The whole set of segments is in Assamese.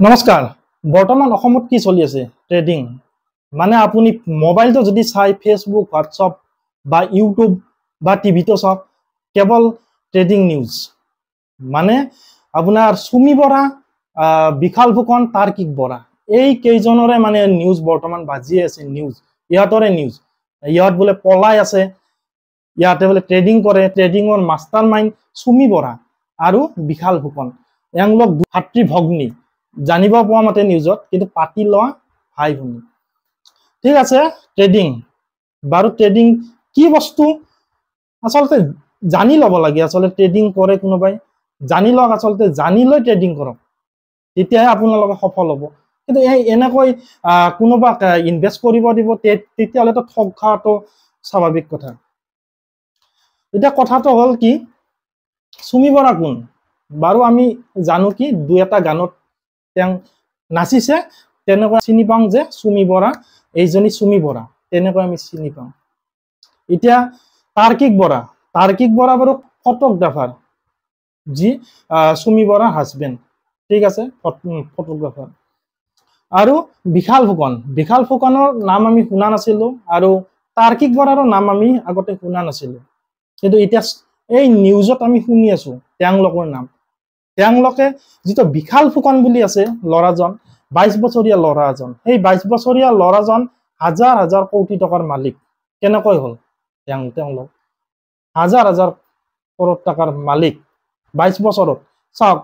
নমস্কাৰ বৰ্তমান অসমত কি চলি আছে ট্ৰেডিং মানে আপুনি মোবাইলটো যদি চাই ফেসবুক হোৱাটছআপ বা ইউটিউব বা টিভিটো চাওক কেৱল ট্ৰেডিং নিউজ মানে আপোনাৰ সুমি বৰা বিশাল ফুকন তাৰ্কিক বৰা এই কেইজনৰে মানে নিউজ বৰ্তমান বাজি আছে নিউজ ইহঁতৰে নিউজ ইহঁত বোলে পলাই আছে ইয়াতে বোলে ট্ৰেডিং কৰে ট্ৰেডিংৰ মাষ্টাৰ মাইণ্ড সুমি বৰা আৰু বিশাল ফুকন এওঁলোক ভাতৃ ভগ্নী জানিব পোৱা মতে নিউজত কিন্তু পাতি লোৱা ভাই ভনী ঠিক আছে ট্ৰেডিং বাৰু ট্ৰেডিং কি বস্তু আসলতে জানি লব লাগে আসলে ট্ৰেডিং কৰে কোনোবাই জানি লওক আসলতে জানি লৈ ট্ৰেডিং কৰক তেতিয়াহে আপোনালোকে সফল হ'ব কিন্তু এই এনেকৈ কোনোবাক ইনভেষ্ট কৰিব দিব তেতিয়াহ'লে তো ঠগ খোৱাটো স্বাভাৱিক কথা এতিয়া কথাটো হ'ল কি সুমি বৰা কোন বাৰু আমি জানো কি দুই এটা গানত নাচিছে তেনেকৈ চিনি পাওঁ যে সুমি বৰা এইজনী সুমি বৰা তেনেকৈ আমি চিনি পাওঁ এতিয়া তাৰ্কিক বৰা বাৰু ফটোগ্ৰাফাৰ যি সুমি বৰাৰ হাজবেণ্ড ঠিক আছে ফটোগ্ৰাফাৰ আৰু বিশাল ফুকনৰ নাম আমি শুনা নাছিলো আৰু তাৰ্কিক বৰাৰো নাম আমি আগতে শুনা নাছিলো কিন্তু এতিয়া এই নিউজত আমি শুনি আছো তেওঁলোকৰ নাম তেওঁলোকে যেটো বিশাল ফুকন বুলি আছে লৰাজন 22 বছৰীয়া লৰাজন এই 22 বছৰীয়া লৰাজন হাজাৰ হাজাৰ কোটি টকাৰ মালিক কেনেকৈ হল তেওঁলোক হাজাৰ হাজাৰ কৰোৰ টকাৰ মালিক 22 বছৰত চাওক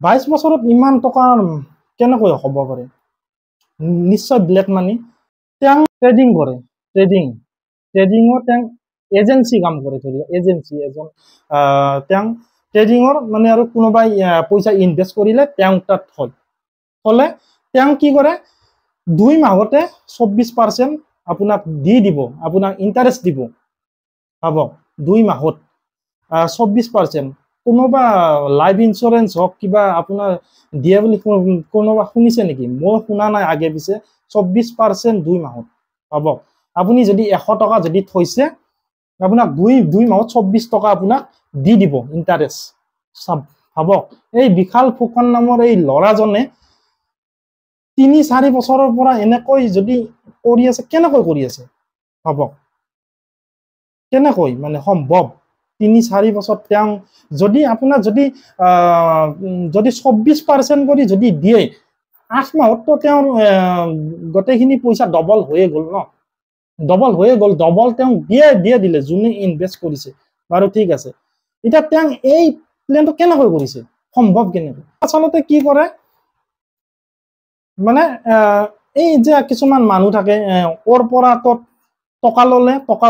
22 বছৰত ইমান টকা কেনেকৈ হ'ব পাৰে নিশ্চয় ব্লেক মানি ট্ৰেডিং কৰে ট্ৰেডিঙৰ এজেন্সি কাম কৰে এজেন্সি এজন ট্ৰেডিঙৰ মানে আৰু কোনোবাই পইচা ইনভেষ্ট কৰিলে তাত হলে কি কৰে 2 মাহতে 24% আপোনাক দিব আপোনাক ইন্টাৰেষ্ট দিব পাব 2 মাহত 24% কোনোবা লাইফ ইন্সুৰেন্স হওক কিবা আপোনাৰ দিয়ে বুলি কোনোবা শুনিছে নেকি মই শুনা নাই আগে পিছে 24% 2 মাহত পাব আপুনি যদি 100 টকা যদি থৈছে আপোনাক 2 মাহত 24 টকা আপোনাক দিব ইন্টাৰেষ্ট ভাবক এই বিশাল ফুকন নামৰ এই লৰাজনে 3-4 বছৰৰ পৰা এনেকৈ যদি কৰি আছে কেনেকৈ কৰি আছে ভাবক কেনেকৈ মানে সম্ভৱ 3-4 বছৰ যদি আপোনাৰ যদি 24% কৰি যদি দিয়ে 8 মাহত তো গোটেইখিনি পইচা ডবল হৈয়ে গ'ল ন ডবল দিয়ে দিলে যোনে ইনভেষ্ট কৰিছে বাৰু ঠিক আছে এতিয়া এই প্লেনটো কেনেকৈ কৰিছে সম্ভৱ কেনেকৈ আচলতে কি কৰে মানে এই যে কিছুমান মানুহ থাকে ওৰ পৰা টকা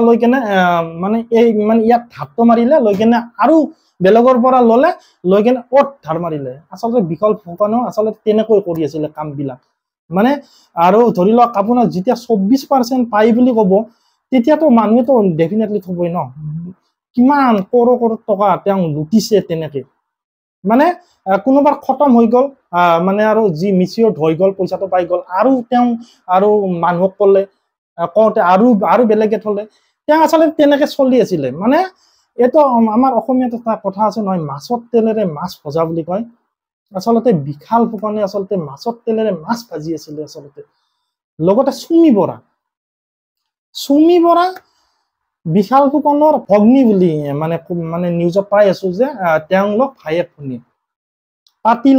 লৈ কেনে মানে এই মানে ইয়াত ধাৰটো মাৰিলে লৈ কেনে আৰু বেলেগৰ পৰা লৈ কেনে ওত ধাৰ মাৰিলে আচলতে বিকল ফুকনো আচলতে তেনেকৈ কৰি আছিল কামবিলাক মানে আৰু ধৰি লওক আপোনাৰ যেতিয়া 24% পাই বুলি ক'ব তেতিয়াতো মানুহেতো ডেফিনেটলি থবই ন কিমান কৰোৰ টকা লুটিছে তেনেকে মানে কোনোবাৰ খতম হৈ গ'ল মানে আৰু যি মিচিয়ৰ হৈ গ'ল পইচাটো পাই গ'ল আৰু মানুহক ক'লে কওঁতে আৰু বেলেগে থলে আচলতে তেনেকে চলি আছিলে মানে এইটো আমাৰ অসমীয়াত এটা কথা আছে নহয় মাছৰ তেলেৰে মাছ ভজা বুলি কয় আচলতে বিশাল ফুকনে আচলতে মাছৰ তেলেৰে মাছ ভাজি আছিলে আচলতে লগতে সুমি বৰা বিশাল ফুকনৰ ভগ্নী বুলি মানে নিউজত পাই আছো যে তেওঁলোক ভায়েক ভনী পাতি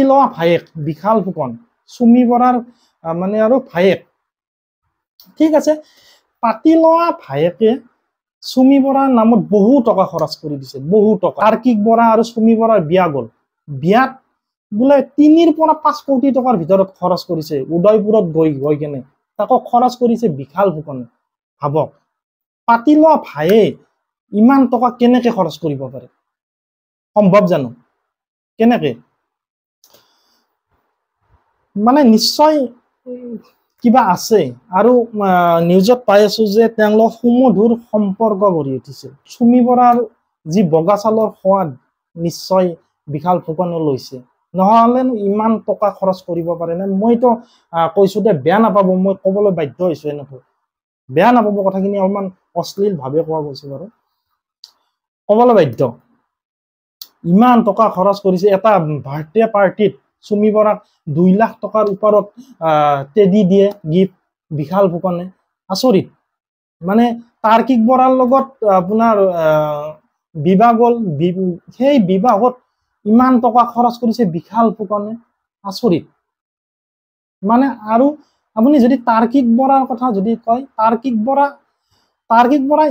লোৱা ভায়েক বিশাল ফুকন সুমি বৰাৰ মানে আৰু ভায়েক ঠিক আছে পাতি লোৱা ভায়েকে সুমি বৰাৰ নামত বহু টকা খৰচ কৰি দিছে বহু টকা তাৰ্কিক বৰা আৰু সুমি বৰাৰ বিয়া গ'ল বিয়াত বোলে 3 পৰা 5 কোটি টকাৰ ভিতৰত খৰচ কৰিছে উদয়পুৰত গৈ কেনে তাকো খৰচ কৰিছে বিশাল ফুকনে ভাবক পাতি লোৱা ভায়ে ইমান টকা কেনেকে খৰচ কৰিব পাৰে সম্ভৱ জানো কেনেকে মানে নিশ্চয় কিবা আছে আৰু নিউজত পাই আছো যে তেওঁলোক সুমধুৰ সম্পৰ্ক গঢ়ি উঠিছে সুমি বৰাৰ যি বগা চালৰ সোৱাদ নিশ্চয় বিশাল ফুকনে লৈছে নহলে ইমান টকা খৰচ কৰিব পাৰে নে মইতো কৈছো দে বেয়া নাপাব মই ক'বলৈ বাধ্য হৈছো এনেকৈ বেয়া নাপাব কথাখিনি অলপমান অশ্লীল ভাৱে কোৱা গৈছে বাৰু ক'বলৈ বাধ্য ইমান টকা খৰচ কৰিছে এটা বাৰ্থডে পাৰ্টিত চুমি বৰাক 2 লাখ টকাৰ ওপৰত টেডি দিয়ে গিফ্ট বিশাল ফুকনে আচৰিত মানে তাৰ্কিক বৰাৰ লগত আপোনাৰ বিবাহ গ'ল সেই বিবাহত ইমান টকা খৰচ কৰিছে বিশাল ফুকনে আচৰিত মানে আৰু আপুনি যদি তাৰ্কিক বৰাৰ কথা যদি কয় তাৰ্কিক বৰাই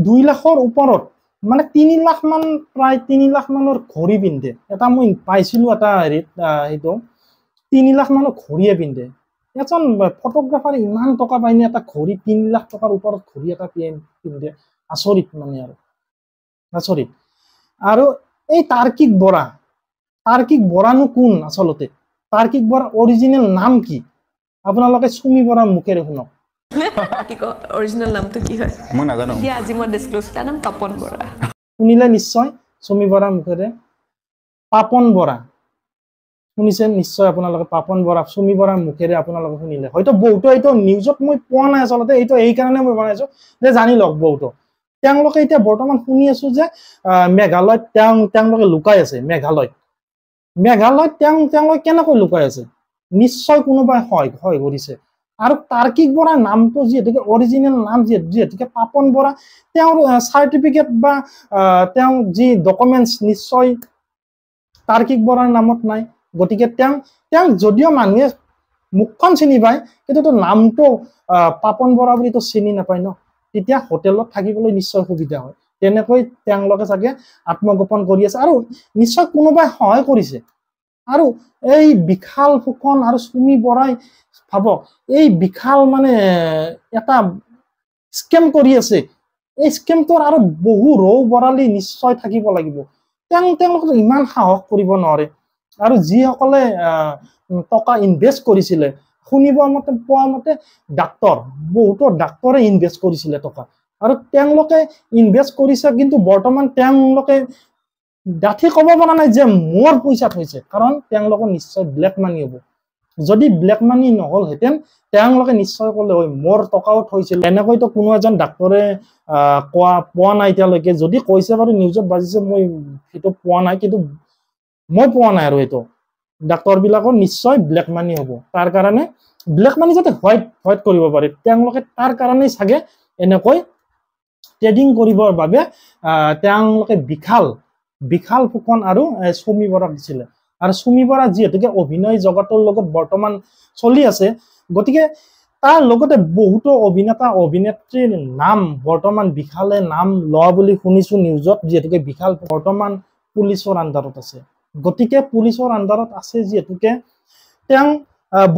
2 লাখৰ ওপৰত মানে 3 লাখ মান প্ৰায় 3 লাখ মানৰ ঘড়ী পিন্ধে এটা মই পাইছিলো এটা হেৰিত এইটো 3 লাখ মানৰ ঘড়ীয়ে পিন্ধে এজন ফটোগ্ৰাফাৰে ইমান টকা পাইনে এটা ঘড়ী 3 লাখ টকাৰ ওপৰত ঘড়ী এটা পিন্ধে আচৰিত মানে আৰু আচৰিত আৰু এই তাৰ্কিক বৰানো কোন আচলতে তাৰ্কিক বৰাৰ অৰিজিনেল নাম কি আপোনালোকে চুমি বৰাৰ মুখেৰে শুনক কি ক অৰিজিনেল নামটো কি হয় মই নাজানো কি আজি মই ডিসক্লোজ তাৰ নাম পাপন বৰা শুনিলে নিশ্চয় চুমি বৰাৰ মুখেৰে পাপন বৰা শুনিছে নিশ্চয় আপোনালোকে পাপন বৰা চুমি বৰাৰ মুখেৰে আপোনালোকে শুনিলে হয়তো বহুতো এইটো নিউজত মই পোৱা নাই আচলতে এইটো এই কাৰণে মই বনাইছো যে জানি লওক বহুতো তেওঁলোকে এতিয়া বৰ্তমান শুনি আছো যে মেঘালয়ত তেওঁলোকে লুকাই আছে মেঘালয়ত তেওঁলোকে কেনেকৈ লুকাই আছে নিশ্চয় কোনোবাই হয় কৰিছে আৰু তাৰ্কিক বৰাৰ নামটো যিহেতুকে অৰিজিনেল নাম যিহেতুকে পাপন বৰা তেওঁৰ চাৰ্টিফিকেট বা তেওঁ যি ডকুমেণ্টছ নিশ্চয় তাৰ্কিক বৰাৰ নামত নাই গতিকে তেওঁ যদিও মানুহে মুখখন চিনি পায় কিন্তু নামটো পাপন বৰা বুলি তো চিনি নাপায় ন তেতিয়া হোটেলত থাকিবলৈ নিশ্চয় সুবিধা হয় তেনেকৈ তেওঁলোকে চাগে আত্মগোপন কৰি আছে আৰু নিশ্চয় কোনোবাই সহায় কৰিছে আৰু এই বিশাল ফুকন আৰু চুমি বৰাই ভাবক এই বিশাল মানে এটা স্কেম কৰি আছে এই স্কেমটোৰ আৰু বহু ৰৌ বৰালি নিশ্চয় থাকিব লাগিব তেওঁলোকে ইমান সাহস কৰিব নোৱাৰে আৰু যিসকলে টকা ইনভেষ্ট কৰিছিলে শুনিব মতে পোৱা মতে বহুতো ডাক্তৰে ইনভেষ্ট কৰিছিলে টকা আৰু তেওঁলোকে ইনভেষ্ট কৰিছে কিন্তু বৰ্তমান তেওঁলোকে ডাঠি ক'ব পৰা নাই যে মোৰ পইচা থৈছে কাৰণ তেওঁলোকৰ নিশ্চয় ব্লেক মানি হ'ব যদি ব্লেক মানি নহলহেঁতেন তেওঁলোকে নিশ্চয় ক'লে হয় মোৰ টকাও থৈছিল এনেকৈতো কোনো এজন ডাক্তৰে পোৱা নাই এতিয়ালৈকে যদি কৈছে বাৰু নিউজত বাজিছে মই সেইটো পোৱা নাই কিন্তু মই পোৱা নাই আৰু এইটো ডাক্তৰ বিলাকৰ নিশ্চয় ব্লেক মানি হ'ব তাৰ কাৰণে ব্লেক মানি যাতে হোৱাইট কৰিব পাৰে তেওঁলোকে তাৰ কাৰণেই চাগে এনেকৈ ট্ৰেডিং কৰিবৰ বাবে তেওঁলোকে বিশাল ফুকন আৰু চুমি বৰাক দিছিলে আৰু চুমি বৰা যিহেতুকে অভিনয় জগতৰ লগত বৰ্তমান চলি আছে গতিকে তাৰ লগতে বহুতো অভিনেতা অভিনেত্ৰীৰ নাম বৰ্তমান বিশালে নাম লোৱা বুলি শুনিছো নিউজত যিহেতুকে বিশাল বৰ্তমান পুলিচৰ আন্ডাৰত আছে গতিকে পুলিচৰ আন্ডাৰত আছে যিহেতুকে তেওঁ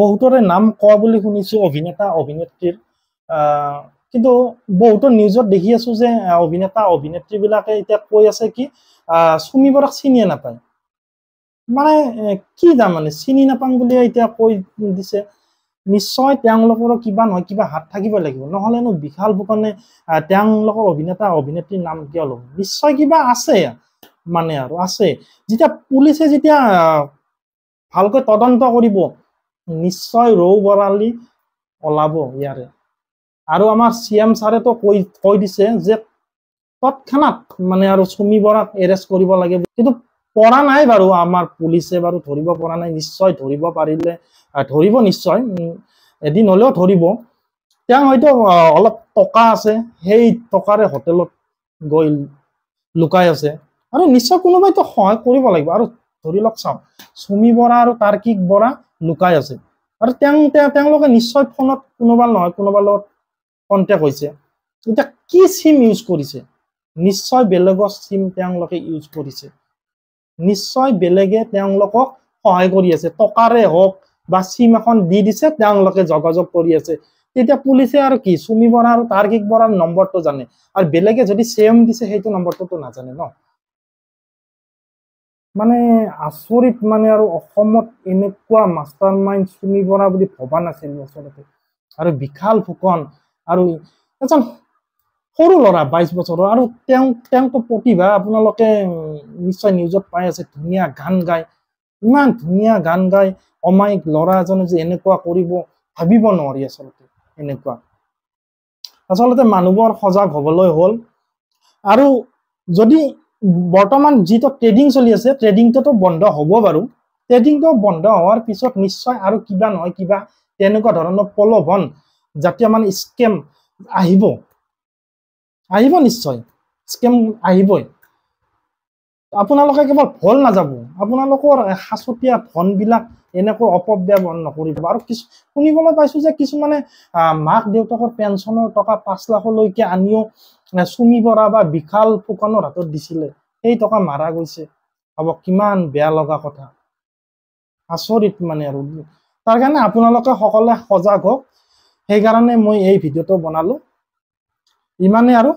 বহুতৰে নাম কোৱা বুলি শুনিছো অভিনেতা অভিনেত্ৰীৰ কিন্তু বহুতো নিউজত দেখি আছো যে অভিনেতা অভিনেত্ৰী বিলাকে এতিয়া কৈ আছে কি চুমি বৰাক চিনিয়ে নাপায় মানে কি তাৰমানে চিনি নাপাং বুলি এতিয়া কৈ দিছে নিশ্চয় তেওঁলোকৰ কিবা নহয় কিবা হাত থাকিব লাগিব নহলেনো বিশাল ফুকনে তেওঁলোকৰ অভিনেতা অভিনেত্ৰীৰ নাম কিয় ল'ব নিশ্চয় কিবা আছে মানে আৰু আছে যেতিয়া পুলিচে যেতিয়া ভালকৈ তদন্ত কৰিব নিশ্চয় ৰৌ বৰালি ওলাব ইয়াৰে আৰু আমাৰ CM ছাৰেতো কৈ দিছে যে তৎক্ষণাত মানে আৰু চুমি বৰাক এৰেষ্ট কৰিব লাগে কিন্তু পৰা নাই বাৰু আমাৰ পুলিচে বাৰু ধৰিব পৰা নাই নিশ্চয় ধৰিব পাৰিলে ধৰিব নিশ্চয় এদিন হলেও ধৰিব তেওঁ হয়তো অলপ টকা আছে সেই টকাৰে হোটেলত গৈ লুকাই আছে আৰু নিশ্চয় কোনোবাইতো সহায় কৰিব লাগিব আৰু ধৰি লওক চাওক চুমি বৰা আৰু তাৰ্কিক বৰা লুকাই আছে আৰু তেওঁলোকে নিশ্চয় ফোনত কোনোবা নহয় কোনোবা লগত কণ্টেক্ট হৈছে এতিয়া কি সিম ইউজ কৰিছে নিশ্চয় বেলেগৰ সিম তেওঁলোকে ইউজ কৰিছে নিশ্চয় বেলেগে তেওঁলোকক সহায় কৰি আছে টকাৰে হওক বা সিম এখন দি দিছে তেওঁলোকে যোগাযোগ কৰি আছে তেতিয়া পুলিচে আৰু কি চুমি বৰা আৰু তাৰ্কিক বৰাৰ নম্বৰটো জানে আৰু বেলেগে যদি সেম দিছে সেইটো নম্বৰটো নাজানে ন মানে আচৰিত মানে আৰু অসমত এনেকুৱা মাষ্টাৰ মাইণ্ড চুমি বৰা বুলি ভবা নাছিল আচলতে আৰু বিশাল ফুকন আৰু এজন সৰু ল'ৰা 22 বছৰৰ আৰু তেওঁতো প্ৰতিভা আপোনালোকে নিশ্চয় নিউজত পাই আছে ধুনীয়া গান গায় ইমান ধুনীয়া গান গায় অমায়িক ল'ৰা এজনে যে এনেকুৱা কৰিব ভাবিব নোৱাৰি আচলতে আচলতে মানুহবোৰ সজাগ হবলৈ হ'ল আৰু যদি বৰ্তমান যিটো ট্ৰেডিং চলি আছে ট্ৰেডিংটো বন্ধ হ'ব বাৰু ট্ৰেডিংটো বন্ধ হোৱাৰ পিছত নিশ্চয় আৰু কিবা নহয় কিবা তেনেকুৱা ধৰণৰ প্ৰলোভন জাতীয় মানে স্কেম আহিব নিশ্চয় স্কেম আহিবই আপোনালোকে কেৱল ভুল নাযাব আপোনালোকৰ সাঁচতীয়া ধনবিলাক এনেকৈ অপব্যৱহাৰ নকৰিব আৰু কিছু শুনিবলৈ পাইছো যে কিছুমানে মাক দেউতাকৰ পেঞ্চনৰ টকা 5 লাখলৈকে আনিও চুমি বৰা বা বিশাল ফুকনৰ হাতত দিছিলে সেই টকা মাৰা গৈছে হ'ব কিমান বেয়া লগা কথা আচৰিত মানে আৰু তাৰ কাৰণে আপোনালোকে সকলোৱে সজাগ হওক সেইকাৰণে মই এই ভিডিঅ'টো বনালো ইমানে আৰু